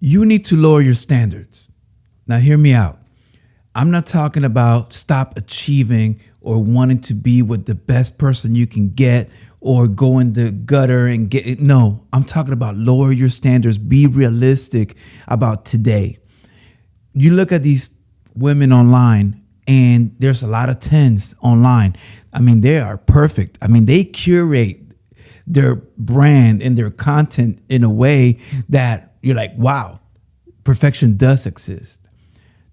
You need to lower your standards. Now, hear me out. I'm not talking about stop achieving or wanting to be with the best person you can get or go in the gutter and get it. No, I'm talking about lower your standards. Be realistic about today. You look at these women online and there's a lot of 10s online. I mean, they are perfect. I mean, they curate their brand and their content in a way that you're like, wow, perfection does exist.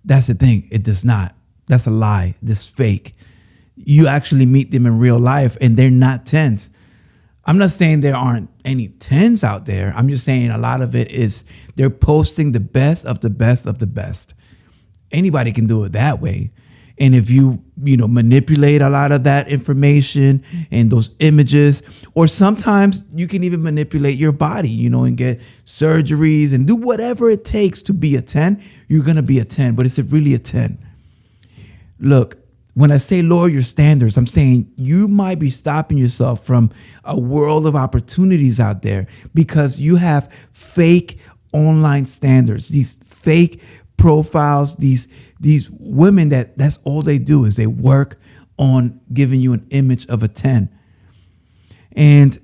That's the thing. It does not. That's a lie. This fake. You actually meet them in real life and they're not 10s. I'm not saying there aren't any 10s out there. I'm just saying a lot of it is they're posting the best of the best of the best. Anybody can do it that way. And if you manipulate a lot of that information and those images, or sometimes you can even manipulate your body, and get surgeries and do whatever it takes to be a 10, you're going to be a 10. But is it really a 10? Look, when I say lower your standards, I'm saying you might be stopping yourself from a world of opportunities out there because you have fake online standards, these fake profiles, these women that's all they do is they work on giving you an image of a 10. And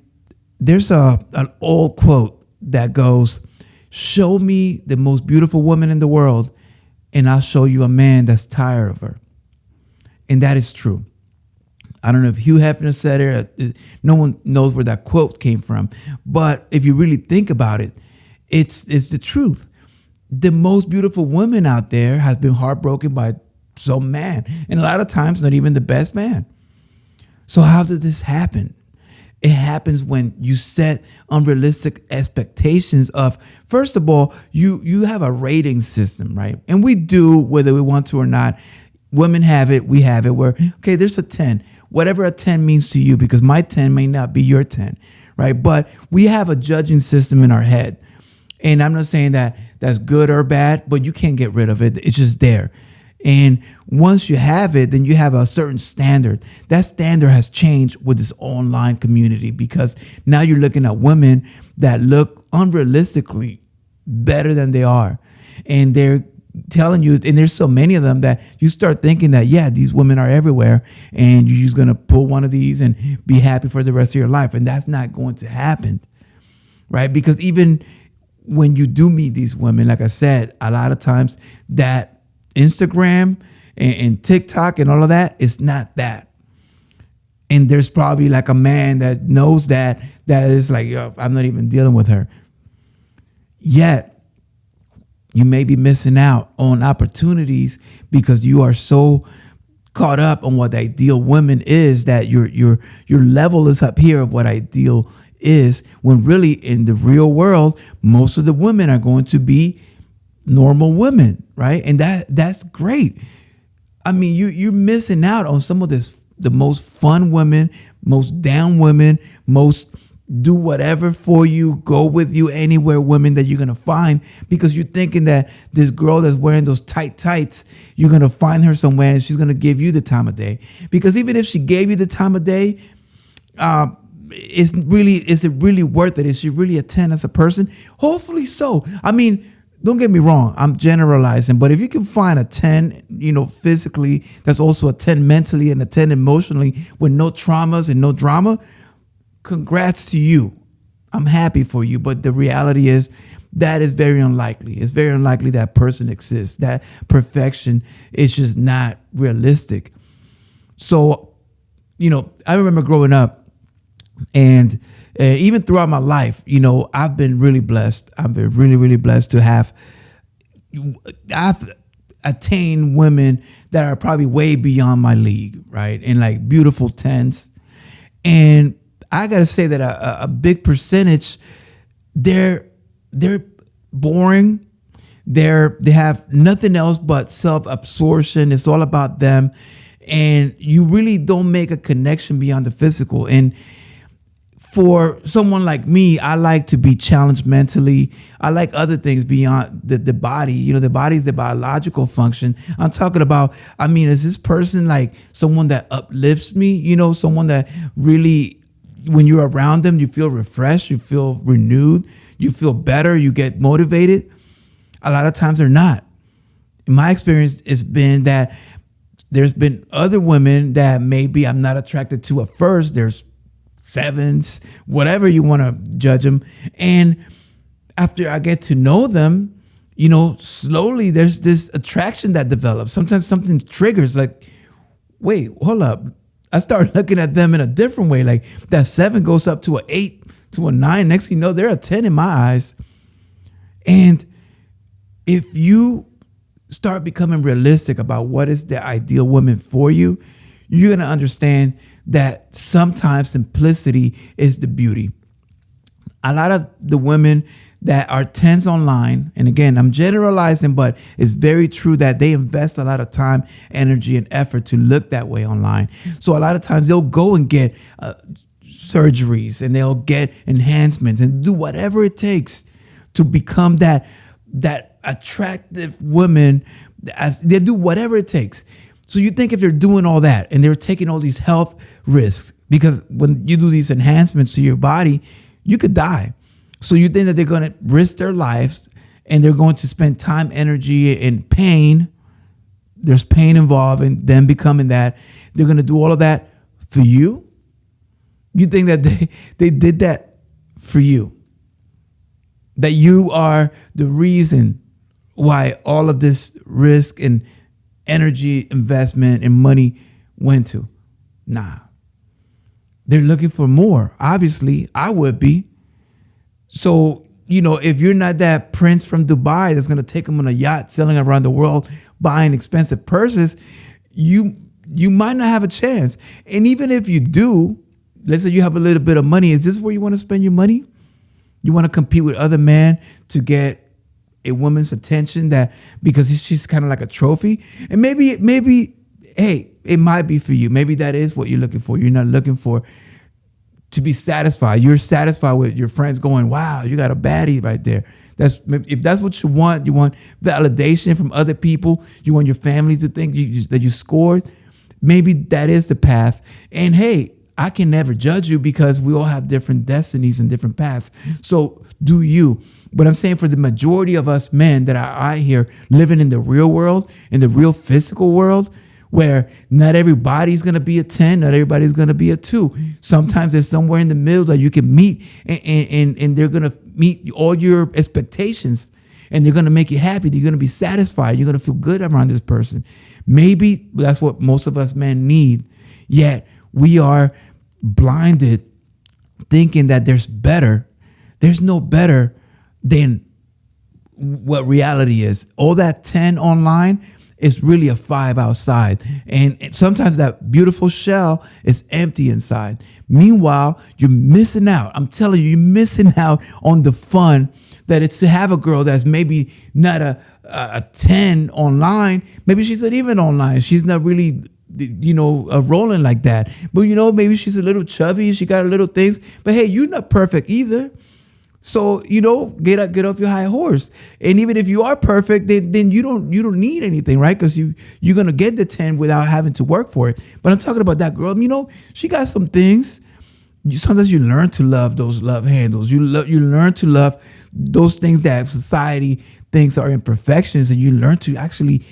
there's an old quote that goes, show me the most beautiful woman in the world and I'll show you a man that's tired of her. And that is true. I don't know if Hugh Hefner said it. No one knows where that quote came from. But if you really think about it, it's the truth. The most beautiful woman out there has been heartbroken by some man. And a lot of times, not even the best man. So how did this happen? It happens when you set unrealistic expectations of, first of all, you have a rating system, right? And we do, whether we want to or not. Women have it, we have it, where, okay, there's a 10. Whatever a 10 means to you, because my 10 may not be your 10, right? But we have a judging system in our head. And I'm not saying that that's good or bad, but you can't get rid of it. It's just there. And once you have it, then you have a certain standard. That standard has changed with this online community because now you're looking at women that look unrealistically better than they are. And they're telling you, and there's so many of them that you start thinking that, yeah, these women are everywhere and you're just going to pull one of these and be happy for the rest of your life. And that's not going to happen, right? Because even when you do meet these women, like I said, a lot of times that Instagram and TikTok and all of that is not that. And there's probably like a man that knows that is like, yo, I'm not even dealing with her. Yet, you may be missing out on opportunities because you are so caught up on what the ideal woman is that your level is up here of what ideal is, when really in the real world, most of the women are going to be normal women, right? And that's great. I mean, you're missing out on some of the most fun women, most down women, most do whatever for you, go with you anywhere women that you're going to find, because you're thinking that this girl that's wearing those tight tights, you're going to find her somewhere and she's going to give you the time of day. Because even if she gave you the time of day, is it really worth it? Is she really a 10 as a person? Hopefully so. I mean, don't get me wrong, I'm generalizing, but if you can find a 10, physically, that's also a 10 mentally and a 10 emotionally with no traumas and no drama, congrats to you. I'm happy for you. But the reality is that is very unlikely. It's very unlikely that person exists. That perfection is just not realistic. So, I remember growing up and even throughout my life, I've been really blessed. I've been really, really blessed to I've attained women that are probably way beyond my league, right? And like beautiful 10s. And I got to say that a big percentage, they're boring. They have nothing else but self-absorption. It's all about them. And you really don't make a connection beyond the physical. And for someone like me, I like to be challenged mentally. I like other things beyond the body. The body is the biological function. I'm talking about, is this person like someone that uplifts me? Someone that really, when you're around them, you feel refreshed, you feel renewed, you feel better, you get motivated. A lot of times they're not. In my experience, it's been that there's been other women that maybe I'm not attracted to at first. There's sevens, whatever you want to judge them. And after I get to know them, slowly there's this attraction that develops. Sometimes something triggers like, wait, hold up. I start looking at them in a different way. Like that 7 goes up to an 8, to a 9. Next thing you know, they're a 10 in my eyes. And if you start becoming realistic about what is the ideal woman for you, you're going to understand that sometimes simplicity is the beauty. A lot of the women that are 10s online, and again, I'm generalizing, but it's very true that they invest a lot of time, energy, and effort to look that way online. So a lot of times they'll go and get surgeries, and they'll get enhancements and do whatever it takes to become that attractive woman. As they do whatever it takes. So you think if they're doing all that and they're taking all these health risks, because when you do these enhancements to your body, you could die. So you think that they're going to risk their lives and they're going to spend time, energy, and pain. There's pain involved in them becoming that. They're going to do all of that for you. You think that they did that for you. That you are the reason why all of this risk and energy investment and money went to. Nah. They're looking for more. Obviously, I would be. So, if you're not that prince from Dubai that's going to take them on a yacht, sailing around the world, buying expensive purses, you might not have a chance. And even if you do, let's say you have a little bit of money, is this where you want to spend your money? You want to compete with other men to get a woman's attention because she's kind of like a trophy? And maybe, hey, it might be for you. Maybe that is what you're looking for. You're not looking for to be satisfied. You're satisfied with your friends going, wow, you got a baddie right there. If that's what you want validation from other people. You want your family to think that you scored. Maybe that is the path. And hey, I can never judge you because we all have different destinies and different paths. So do you. But I'm saying for the majority of us men that are out here living in the real world, in the real physical world, where not everybody's going to be a 10, not everybody's going to be a 2. Sometimes there's somewhere in the middle that you can meet and they're going to meet all your expectations and they're going to make you happy. You're going to be satisfied. You're going to feel good around this person. Maybe that's what most of us men need. Yet we are blinded thinking that there's better. There's no better than what reality is. All that 10 online is really a 5 outside. And sometimes that beautiful shell is empty inside. Meanwhile, you're missing out. I'm telling you, you're missing out on the fun that it's to have a girl that's maybe not a 10 online. Maybe she's not even online. She's not really, rolling like that. But, maybe she's a little chubby. She got a little things. But hey, you're not perfect either. So, get off your high horse. And even if you are perfect, then you don't need anything, right? Because you're going to get the 10 without having to work for it. But I'm talking about that girl, she got some things. Sometimes you learn to love those love handles. You learn to love those things that society thinks are imperfections, and you learn to actually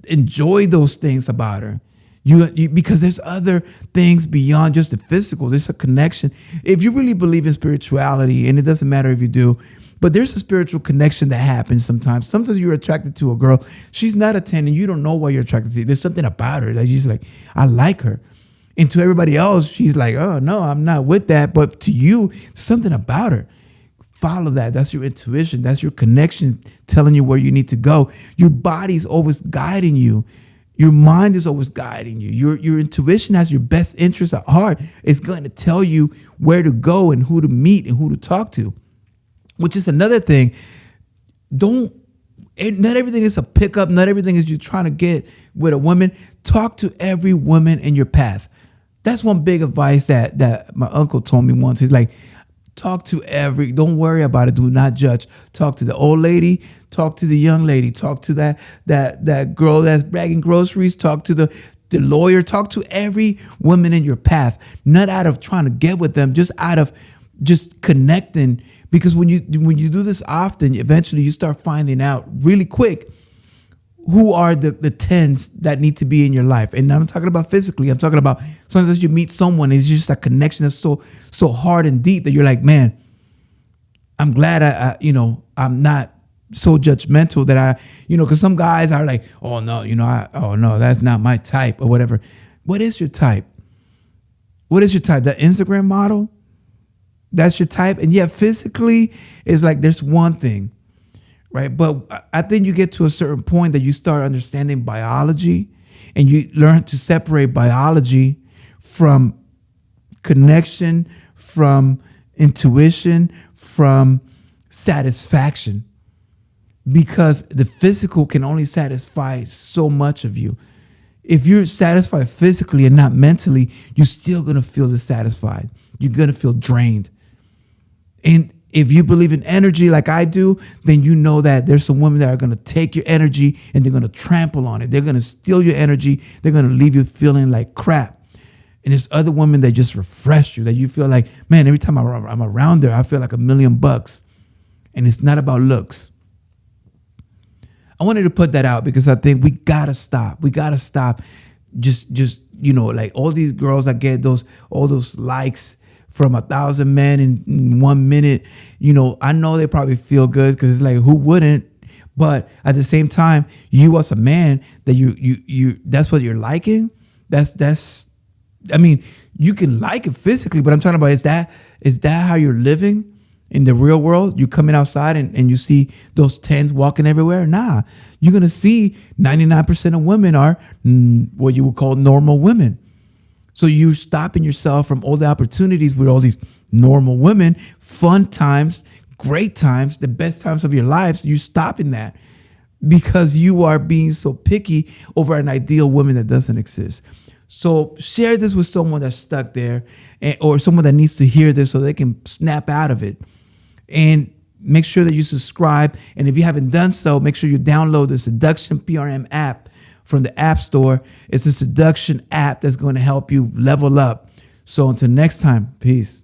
enjoy those things about her. Because there's other things beyond just the physical. There's a connection. If you really believe in spirituality, and it doesn't matter if you do, but there's a spiritual connection that happens sometimes. Sometimes you're attracted to a girl. She's not a 10 and you don't know why you're attracted to her. There's something about her that you're just like, I like her. And to everybody else, she's like, oh, no, I'm not with that. But to you, something about her. Follow that. That's your intuition. That's your connection telling you where you need to go. Your body's always guiding you. Your mind is always guiding you. Your intuition has your best interest at heart. It's going to tell you where to go and who to meet and who to talk to, which is another thing. Not everything is a pickup. Not everything is you trying to get with a woman. Talk to every woman in your path. That's one big advice that my uncle told me once. He's like, don't worry about it. Do not judge. Talk to the old lady. Talk to the young lady. Talk to that girl that's bagging groceries. Talk to the lawyer. Talk to every woman in your path. Not out of trying to get with them, just out of just connecting, Because when you do this often, eventually you start finding out really quick who are the tens that need to be in your life. And I'm talking about physically. I'm talking about sometimes you meet someone, it's just a connection that's so hard and deep that you're like, man, I'm glad I'm not so judgmental that because some guys are like, oh no, that's not my type or whatever. What is your type? What is your type? The Instagram model? That's your type? And yet physically it's like there's one thing, right? But I think you get to a certain point that you start understanding biology and you learn to separate biology from connection, from intuition, from satisfaction. Because the physical can only satisfy so much of you. If you're satisfied physically and not mentally, you're still going to feel dissatisfied. You're going to feel drained. And if you believe in energy like I do, then you know that there's some women that are going to take your energy and they're going to trample on it. They're going to steal your energy. They're going to leave you feeling like crap. And there's other women that just refresh you, that you feel like, man, every time I'm around her, I feel like $1,000,000. And it's not about looks. I wanted to put that out because I think we gotta stop. We gotta stop. Just like all these girls that get all those likes from 1,000 men in 1 minute. I know they probably feel good because it's like, who wouldn't? But at the same time, you as a man that you that's what you're liking. I mean, you can like it physically, but I'm talking about is that how you're living? In the real world, you coming outside and you see those tens walking everywhere. Nah, you're going to see 99% of women are what you would call normal women. So you're stopping yourself from all the opportunities with all these normal women, fun times, great times, the best times of your lives. You're stopping that because you are being so picky over an ideal woman that doesn't exist. So share this with someone that's stuck there or someone that needs to hear this so they can snap out of it. And make sure that you subscribe. And if you haven't done so, make sure you download the Seduction PRM app from the App Store. It's a seduction app that's going to help you level up. So until next time, peace.